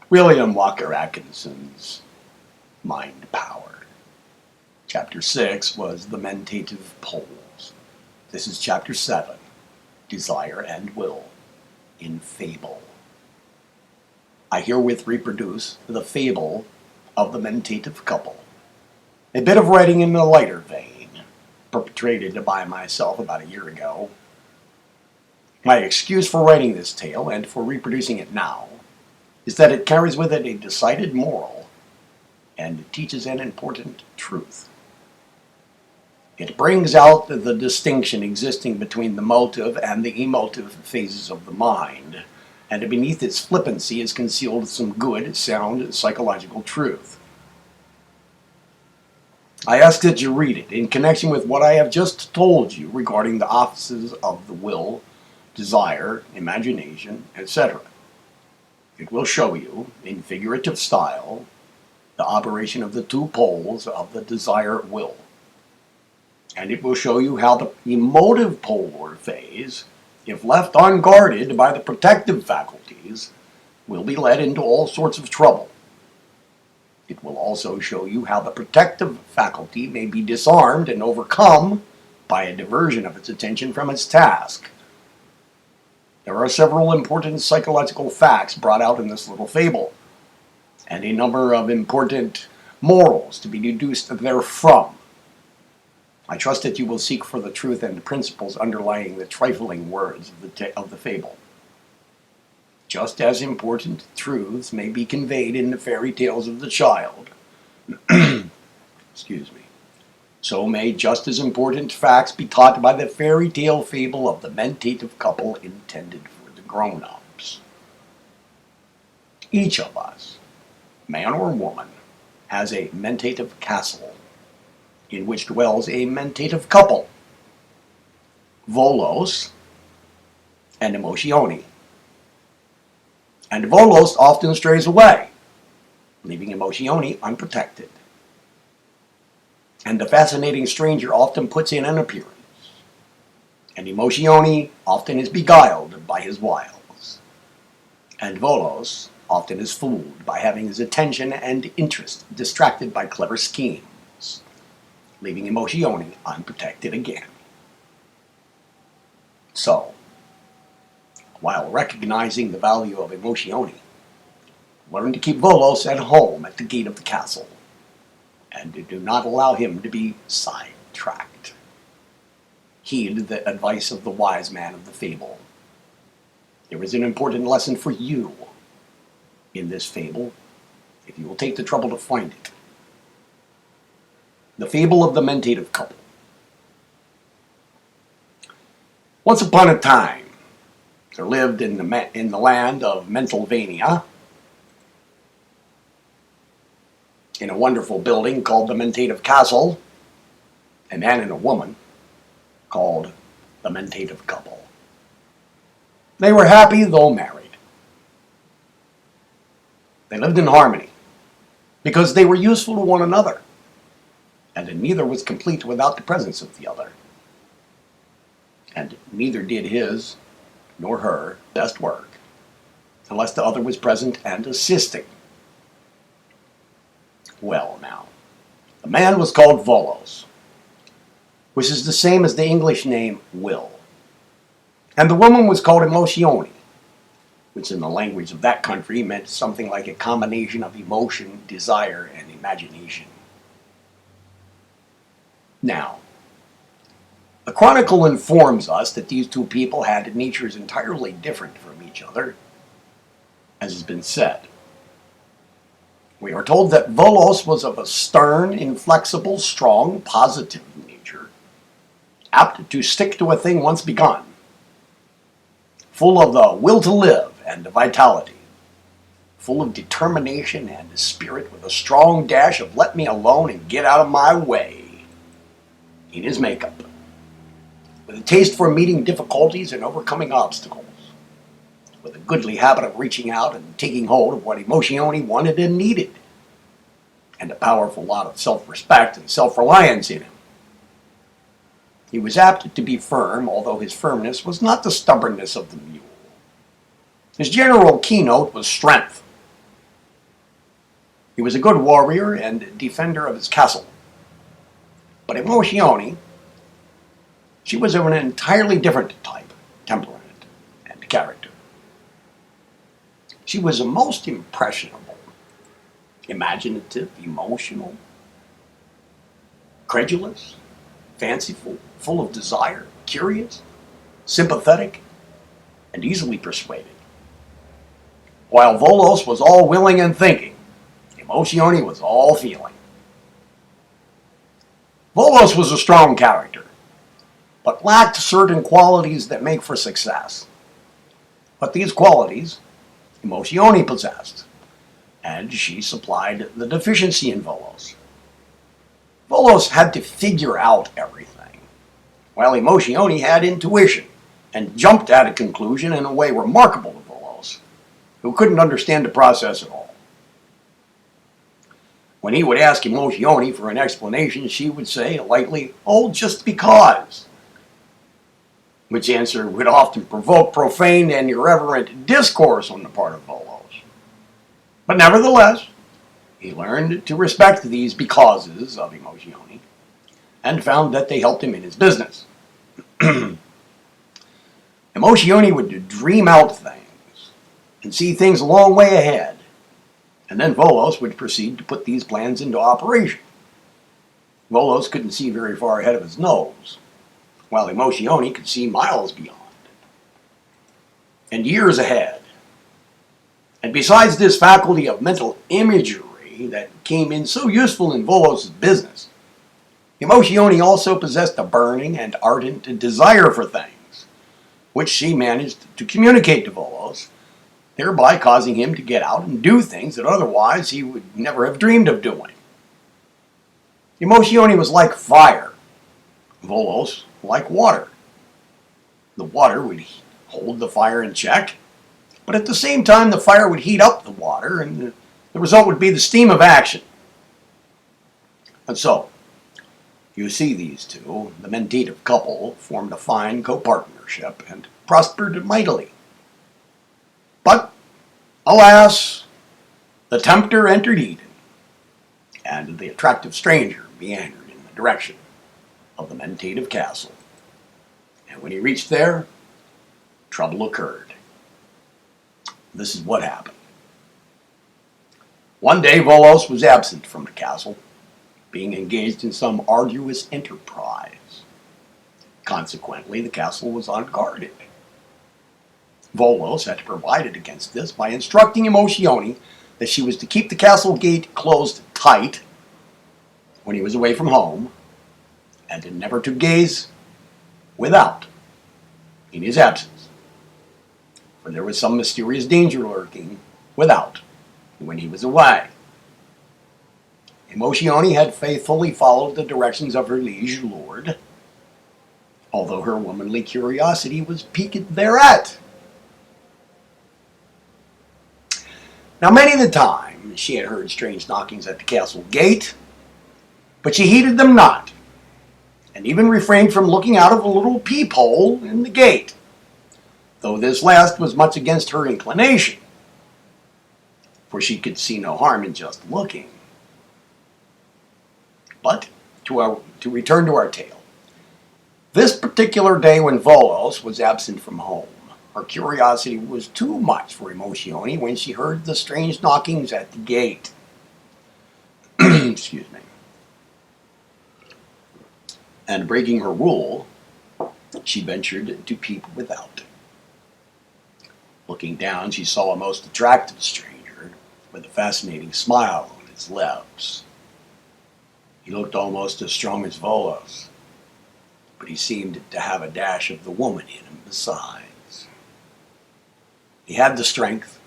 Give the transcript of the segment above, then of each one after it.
William Walker Atkinson's Mind Power. Chapter 6 was the Mentative Poles. This is Chapter 7, Desire and Will, in Fable. I herewith reproduce the Fable of the Mentative Couple, a bit of writing in a lighter vein, perpetrated by myself about a year ago. My excuse for writing this tale, and for reproducing it now, is that it carries with it a decided moral, and it teaches an important truth. It brings out the distinction existing between the motive and the emotive phases of the mind, and beneath its flippancy is concealed some good, sound psychological truth. I ask that you read it in connection with what I have just told you regarding the offices of the will, desire, imagination, etc. It will show you, in figurative style, the operation of the two poles of the desire-will. And it will show you how the emotive polar phase, if left unguarded by the protective faculties, will be led into all sorts of trouble. It will also show you how the protective faculty may be disarmed and overcome by a diversion of its attention from its task. There are several important psychological facts brought out in this little fable, and a number of important morals to be deduced therefrom. I trust that you will seek for the truth and the principles underlying the trifling words of the fable. Just as important truths may be conveyed in the fairy tales of the child, excuse me, so may just as important facts be taught by the fairy tale fable of the mentative couple intended for the grown-ups. Each of us, man or woman, has a mentative castle in which dwells a mentative couple, Volos and Emotione. And Volos often strays away, leaving Emotione unprotected. And the fascinating stranger often puts in an appearance, and Emotione often is beguiled by his wiles, and Volos often is fooled by having his attention and interest distracted by clever schemes, leaving Emotione unprotected again. So, while recognizing the value of Emotione, learn to keep Volos at home at the gate of the castle, and do not allow him to be sidetracked. Heed the advice of the wise man of the fable. There is an important lesson for you in this fable, if you will take the trouble to find it. The Fable of the Mentative Couple. Once upon a time, there lived in the land of Mentalvania, in a wonderful building called the Mentative Castle, a man and a woman called the Mentative Couple. They were happy, though married. They lived in harmony because they were useful to one another, and neither was complete without the presence of the other. And neither did his nor her best work unless the other was present and assisting. Well, now, the man was called Volos, which is the same as the English name Will. And the woman was called Emotione, which in the language of that country meant something like a combination of emotion, desire, and imagination. Now, the Chronicle informs us that these two people had natures entirely different from each other, as has been said. We are told that Volos was of a stern, inflexible, strong, positive nature, apt to stick to a thing once begun, full of the will to live and vitality, full of determination and spirit, with a strong dash of let me alone and get out of my way in his makeup, with a taste for meeting difficulties and overcoming obstacles, with a goodly habit of reaching out and taking hold of what Emotione wanted and needed, and a powerful lot of self-respect and self-reliance in him. He was apt to be firm, although his firmness was not the stubbornness of the mule. His general keynote was strength, He was a good warrior and defender of his castle. But Emotione, she was of an entirely different type, temperament, and character. She was most impressionable, imaginative, emotional, credulous, fanciful, full of desire, curious, sympathetic, and easily persuaded. While Volos was all willing and thinking, Emotione was all feeling. Volos was a strong character, but lacked certain qualities that make for success. But these qualities Emotione possessed, and she supplied the deficiency in Volos. Volos had to figure out everything, while Emotione had intuition and jumped at a conclusion in a way remarkable to Volos, who couldn't understand the process at all. When he would ask Emotione for an explanation, she would say lightly, "Oh, just because," which answer would often provoke profane and irreverent discourse on the part of Volos. But nevertheless, he learned to respect these becauses of Emotione and found that they helped him in his business. Emotione would dream out things and see things a long way ahead, and then Volos would proceed to put these plans into operation. Volos couldn't see very far ahead of his nose, while Emotione could see miles beyond, and years ahead. And besides this faculty of mental imagery that came in so useful in Volos' business, Emotione also possessed a burning and ardent desire for things, which she managed to communicate to Volos, thereby causing him to get out and do things that otherwise he would never have dreamed of doing. Emotione was like fire, Volos like water. The water would hold the fire in check, but at the same time the fire would heat up the water, and the result would be the steam of action. And so, you see these two, the mentative couple, formed a fine co-partnership and prospered mightily. But, alas, the tempter entered Eden, and the attractive stranger meandered in the direction of the mentative castle. And when he reached there, trouble occurred. This is what happened. One day Volos was absent from the castle, being engaged in some arduous enterprise. Consequently, the castle was unguarded. Volos had provided against this by instructing Emotione that she was to keep the castle gate closed tight when he was away from home, and never to gaze without in his absence, for there was some mysterious danger lurking without when he was away. Emotione had faithfully followed the directions of her liege lord, although her womanly curiosity was piqued thereat. Now many the time she had heard strange knockings at the castle gate, but she heeded them not, and even refrained from looking out of a little peephole in the gate, though this last was much against her inclination, for she could see no harm in just looking. But to return to our tale. This particular day when Volos was absent from home, her curiosity was too much for Emotione when she heard the strange knockings at the gate. Excuse me. And breaking her rule, she ventured to peep without. Looking down, she saw a most attractive stranger with a fascinating smile on his lips. He looked almost as strong as Volos, but he seemed to have a dash of the woman in him besides. He had the strength,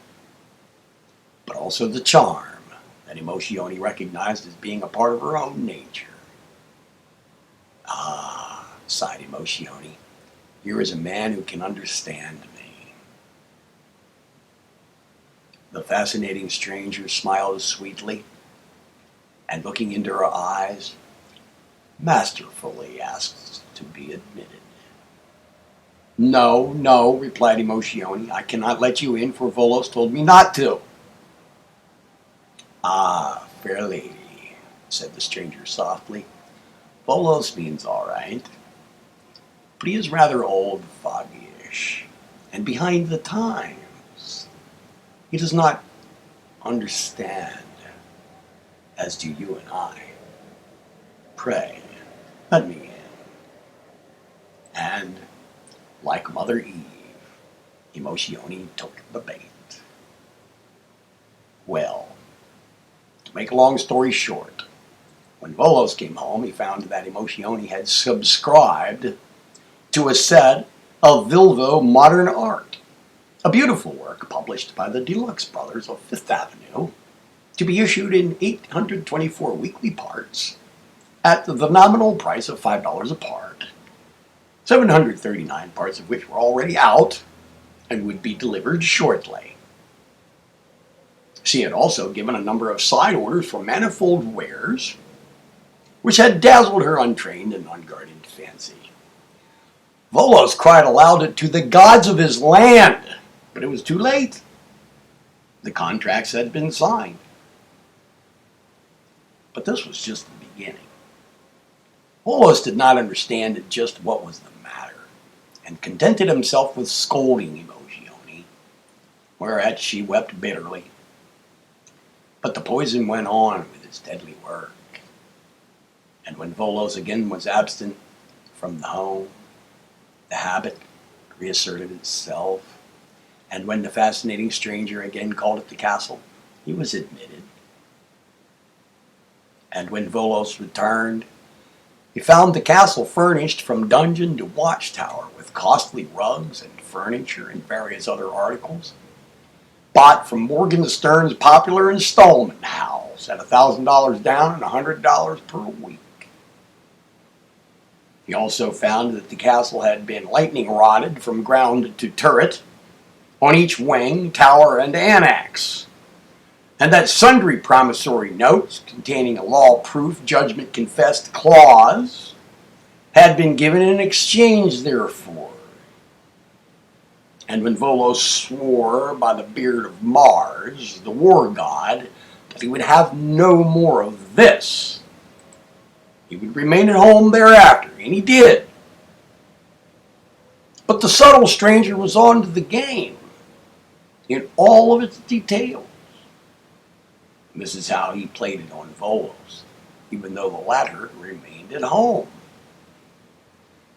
but also the charm that Emotione recognized as being a part of her own nature. "Ah," sighed Emotione, "here is a man who can understand me." The fascinating stranger smiled sweetly, and looking into her eyes, masterfully asked to be admitted. "No, no," replied Emotione, "I cannot let you in, for Volos told me not to." "Ah," fair lady," said the stranger softly. "Volos means all right, but he is rather old, foggy-ish, and behind the times. He does not understand, as do you and I. Pray, let me in." And, like Mother Eve, Emotione took the bait. Well, to make a long story short, when Volos came home, he found that Emotione had subscribed to a set of Vilvo Modern Art, a beautiful work published by the Deluxe Brothers of Fifth Avenue, to be issued in 824 weekly parts at the nominal price of $5 a part, 739 parts of which were already out and would be delivered shortly. She had also given a number of side orders for manifold wares, which had dazzled her untrained and unguarded fancy. Volos cried aloud to the gods of his land, but it was too late. The contracts had been signed. But this was just the beginning. Volos did not understand just what was the matter, and contented himself with scolding Emotione, whereat she wept bitterly. But the poison went on with its deadly work, and when Volos again was absent from the home, the habit reasserted itself, and when the fascinating stranger again called at the castle, he was admitted. And when Volos returned, he found the castle furnished from dungeon to watchtower with costly rugs and furniture and various other articles, bought from Morgenstern's popular installment house at $1,000 down and $100 per week. He also found that the castle had been lightning rodded from ground to turret, on each wing, tower, and annex, and that sundry promissory notes containing a law-proof, judgment-confessed clause had been given in exchange therefor. And when Volos swore by the beard of Mars, the war god, that he would have no more of this, he would remain at home thereafter, and he did. But the subtle stranger was on to the game, in all of its details. This is how he played it on Volos, even though the latter remained at home.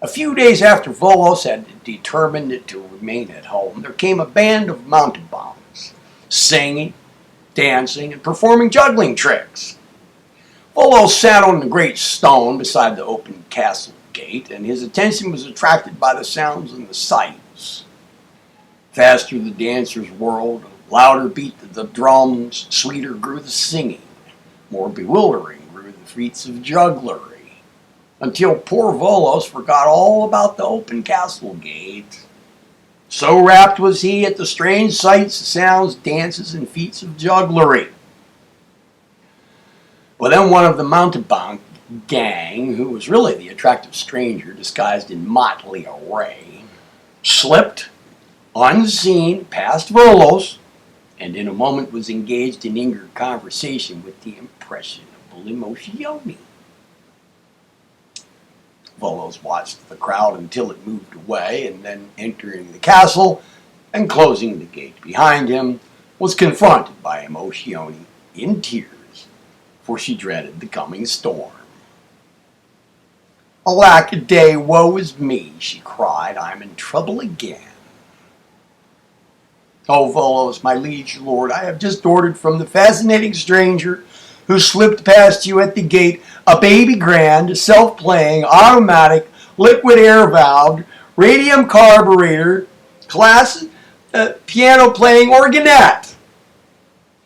A few days after Volos had determined to remain at home, there came a band of mountebanks, singing, dancing, and performing juggling tricks. Volos sat on the great stone beside the open castle gate, and his attention was attracted by the sounds and the sights. Faster the dancers whirled, louder beat the drums, sweeter grew the singing, more bewildering grew the feats of jugglery, until poor Volos forgot all about the open castle gate. So rapt was he at the strange sights, sounds, dances, and feats of jugglery. Well, then one of the mountebank gang, who was really the attractive stranger disguised in motley array, slipped, unseen, past Volos, and in a moment was engaged in eager conversation with the impressionable Emotione. Volos watched the crowd until it moved away, and then entering the castle and closing the gate behind him, was confronted by Emotione in tears, for she dreaded the coming storm. "Alack a day, woe is me," she cried, "I'm in trouble again. Oh, Volos, my liege lord, I have just ordered from the fascinating stranger who slipped past you at the gate a baby grand, self-playing, automatic, liquid air-valved, radium carburetor, class piano-playing organette,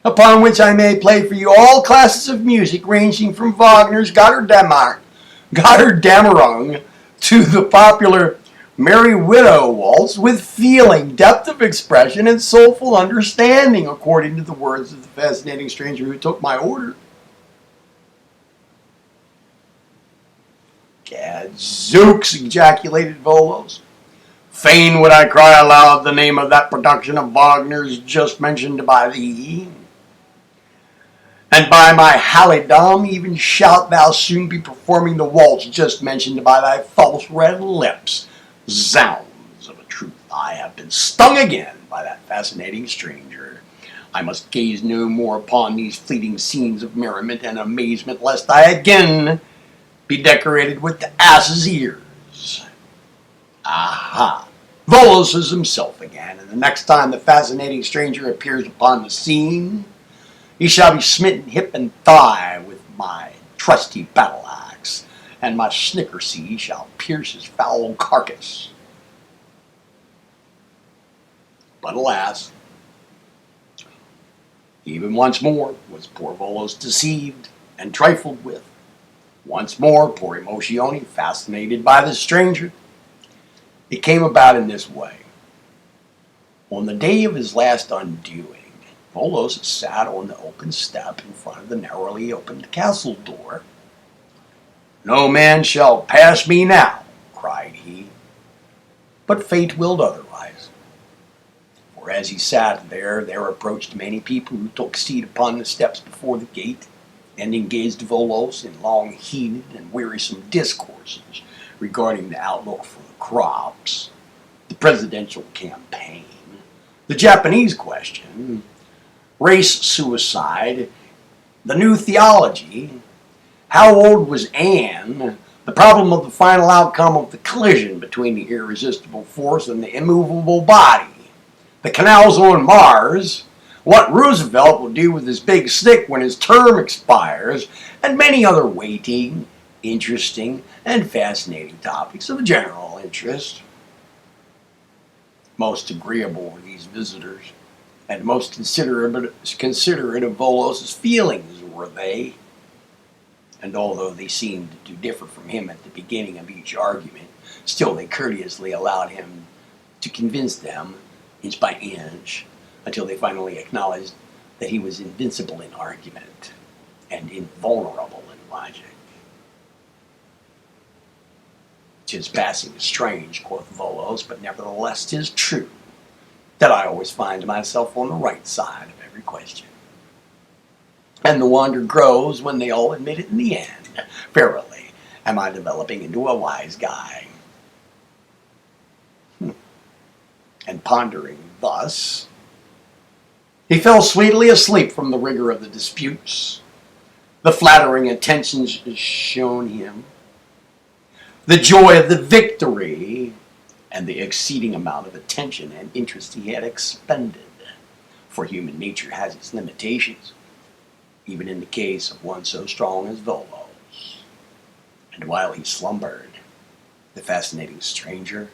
upon which I may play for you all classes of music ranging from Wagner's Gotterdammerung to the popular Merry Widow waltz with feeling, depth of expression, and soulful understanding, according to the words of the fascinating stranger who took my order." "Gadzooks!" ejaculated Volos. "Fain would I cry aloud the name of that production of Wagner's just mentioned by thee. And by my halidom, even shalt thou soon be performing the waltz just mentioned by thy false red lips. Zounds of a truth, I have been stung again by that fascinating stranger. I must gaze no more upon these fleeting scenes of merriment and amazement, lest I again be decorated with the ass's ears. Aha! Volos is himself again, and the next time the fascinating stranger appears upon the scene, he shall be smitten hip and thigh with my trusty battle axe, and my snickersee shall pierce his foul carcass. But alas, even once more was poor Volos deceived and trifled with. Once more, poor Emotione, fascinated by the stranger. It came about in this way. On the day of his last undoing, Volos sat on the open step in front of the narrowly opened castle door. "No man shall pass me now," cried he. But fate willed otherwise. For as he sat there approached many people who took seat upon the steps before the gate, and engaged Volos in long, heated, and wearisome discourses regarding the outlook for the crops, the presidential campaign, the Japanese question, race suicide, the new theology, how old was Anne, the problem of the final outcome of the collision between the irresistible force and the immovable body, the canals on Mars, what Roosevelt will do with his big stick when his term expires, and many other weighty, interesting, and fascinating topics of general interest. Most agreeable were these visitors, and most considerate of Volos' feelings were they. And although they seemed to differ from him at the beginning of each argument, still they courteously allowed him to convince them, inch by inch, until they finally acknowledged that he was invincible in argument and invulnerable in logic. "'Tis passing strange," quoth Volos, "but nevertheless 'tis true that I always find myself on the right side of every question. And the wonder grows when they all admit it in the end. Verily, am I developing into a wise guy?" And pondering thus, he fell sweetly asleep from the rigor of the disputes, the flattering attentions shown him, the joy of the victory, and the exceeding amount of attention and interest he had expended. For human nature has its limitations, even in the case of one so strong as Volos. And while he slumbered, the fascinating stranger,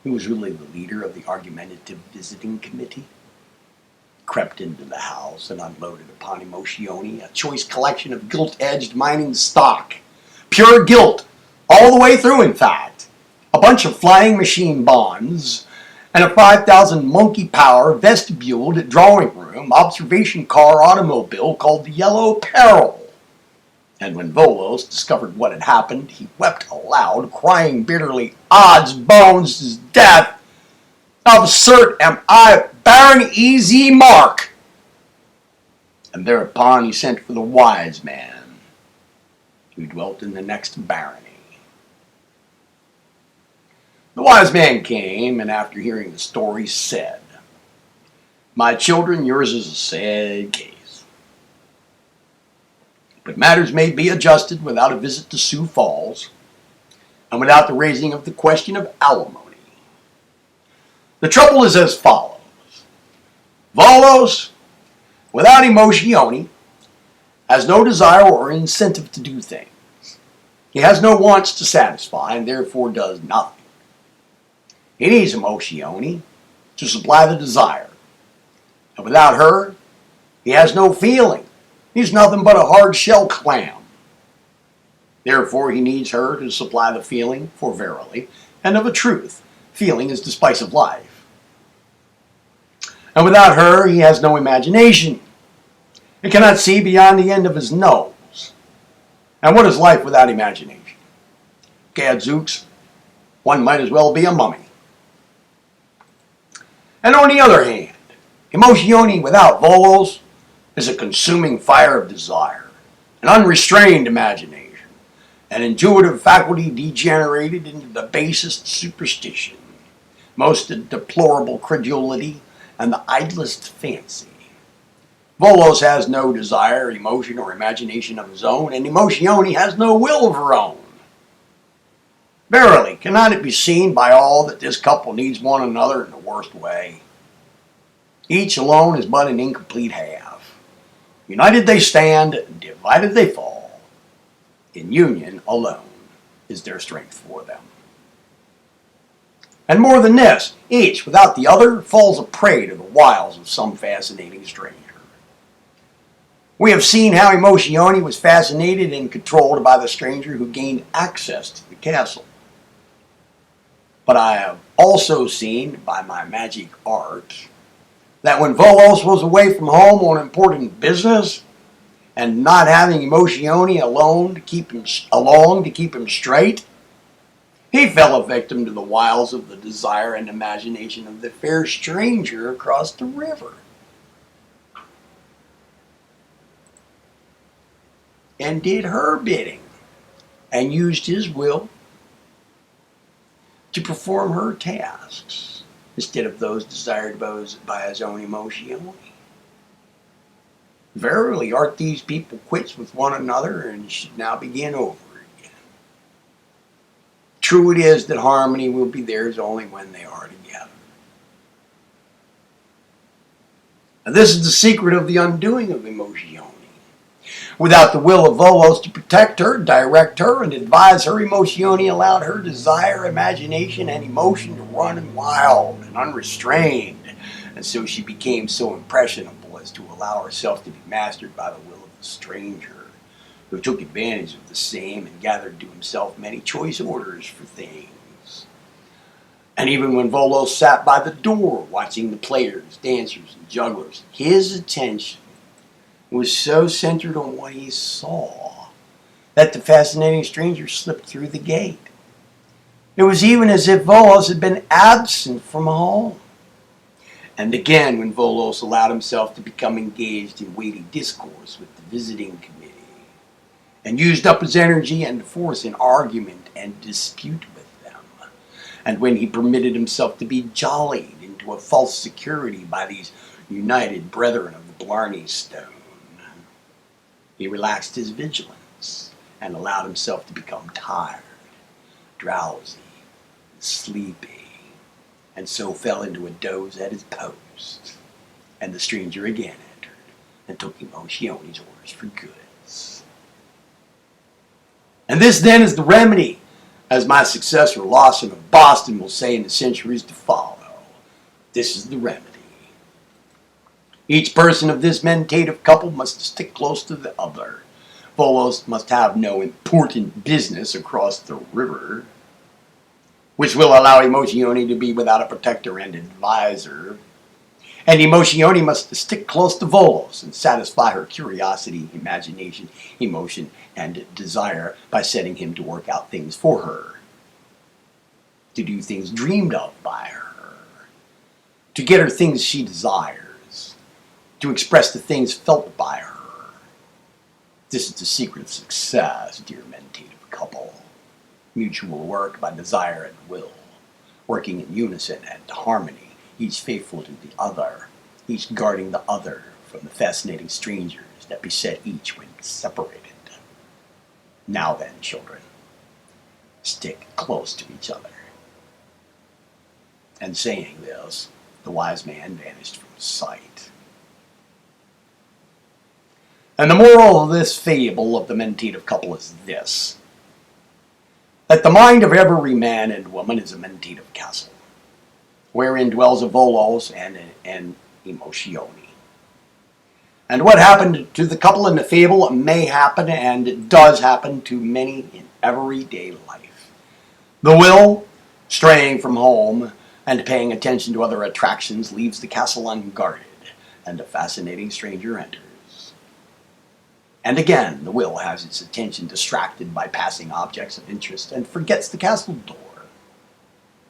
who was really the leader of the argumentative visiting committee, crept into the house and unloaded upon Emotione a choice collection of gilt-edged mining stock. Pure gilt, all the way through, in fact. A bunch of flying machine bonds, and a 5,000 monkey power vestibuled drawing room observation car automobile called the Yellow Peril. And when Volos discovered what had happened, he wept aloud, crying bitterly, "Odds bones is death! Of cert am I Baron E.Z. Mark!" And thereupon he sent for the wise man, who dwelt in the next barony. The wise man came, and after hearing the story, said, "My children, yours is a sad case. But matters may be adjusted without a visit to Sioux Falls, and without the raising of the question of alimony. The trouble is as follows. Volos, without Emotione, has no desire or incentive to do things. He has no wants to satisfy, and therefore does nothing. He needs Emotione to supply the desire, and without her, he has no feeling. He's nothing but a hard-shell clam. Therefore, he needs her to supply the feeling, for verily, and of a truth, feeling is the spice of life. And without her, he has no imagination. He cannot see beyond the end of his nose. And what is life without imagination? Gadzooks, one might as well be a mummy. And on the other hand, Emotione without Volos is a consuming fire of desire, an unrestrained imagination, an intuitive faculty degenerated into the basest superstition, most deplorable credulity, and the idlest fancy. Volos has no desire, emotion, or imagination of his own, and Emotione has no will of her own. Verily, cannot it be seen by all that this couple needs one another in the worst way? Each alone is but an incomplete half. United they stand, divided they fall. In union alone is their strength for them. And more than this, each, without the other, falls a prey to the wiles of some fascinating stranger. We have seen how Emotione was fascinated and controlled by the stranger who gained access to the castle. But I have also seen, by my magic art, that when Volos was away from home on important business, and not having Emotione along to keep him straight, he fell a victim to the wiles of the desire and imagination of the fair stranger across the river, and did her bidding, and used his will to perform her tasks instead of those desired by his own Emotione. Verily, art these people quits with one another and should now begin over again. True it is that harmony will be theirs only when they are together. And this is the secret of the undoing of Emotione. Without the will of Volos to protect her, direct her, and advise her, Emotione allowed her desire, imagination, and emotion to run wild and unrestrained, and so she became so impressionable as to allow herself to be mastered by the will of the stranger, who took advantage of the same and gathered to himself many choice orders for things. And even when Volos sat by the door watching the players, dancers, and jugglers, his attention was so centered on what he saw that the fascinating stranger slipped through the gate. It was even as if Volos had been absent from home. And again, when Volos allowed himself to become engaged in weighty discourse with the visiting committee, and used up his energy and force in argument and dispute with them, and when he permitted himself to be jollied into a false security by these united brethren of the Blarney Stone, he relaxed his vigilance and allowed himself to become tired, drowsy, sleepy, and so fell into a doze at his post. And the stranger again entered and took Emotione's orders for goods. And this then is the remedy, as my successor Lawson of Boston will say in the centuries to follow. This is the remedy. Each person of this meditative couple must stick close to the other. Volos must have no important business across the river, which will allow Emotione to be without a protector and advisor. And Emotione must stick close to Volos and satisfy her curiosity, imagination, emotion, and desire by setting him to work out things for her, to do things dreamed of by her, to get her things she desires, to express the things felt by her. This is the secret of success, dear meditative couple. Mutual work by desire and will, working in unison and harmony, each faithful to the other, each guarding the other from the fascinating strangers that beset each when separated. Now then, children, stick close to each other. And saying this, the wise man vanished from sight. And the moral of this fable of the meditative couple is this: that the mind of every man and woman is a meditative castle, wherein dwells a Volos and an Emotione. And what happened to the couple in the fable may happen and does happen to many in everyday life. The will, straying from home and paying attention to other attractions, leaves the castle unguarded, and a fascinating stranger enters. And again, the will has its attention distracted by passing objects of interest and forgets the castle door.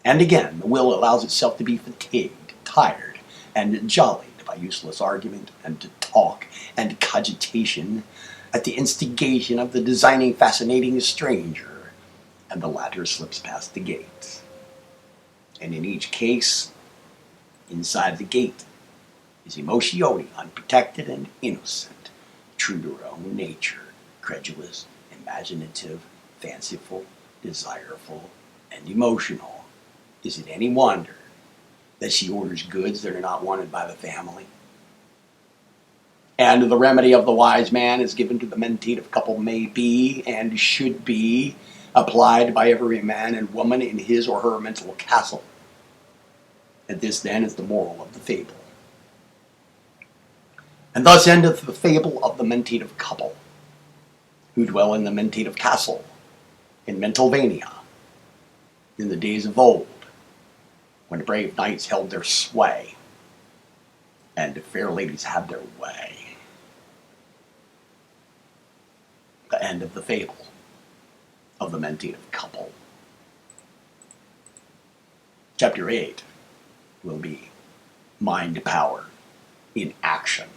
And again, the will allows itself to be fatigued, tired, and jollied by useless argument and talk and cogitation at the instigation of the designing, fascinating stranger, and the latter slips past the gate. And in each case, inside the gate is Emotione, unprotected and innocent, true to her own nature, credulous, imaginative, fanciful, desireful, and emotional. Is it any wonder that she orders goods that are not wanted by the family? And the remedy of the wise man is given to the meditative couple may be and should be applied by every man and woman in his or her mental castle. And this then is the moral of the fable. And thus endeth the fable of the meditative couple, who dwell in the meditative castle in Mentalvania, in the days of old, when brave knights held their sway, and fair ladies had their way. The end of the fable of the meditative couple. Chapter 8 will be Mind Power in Action.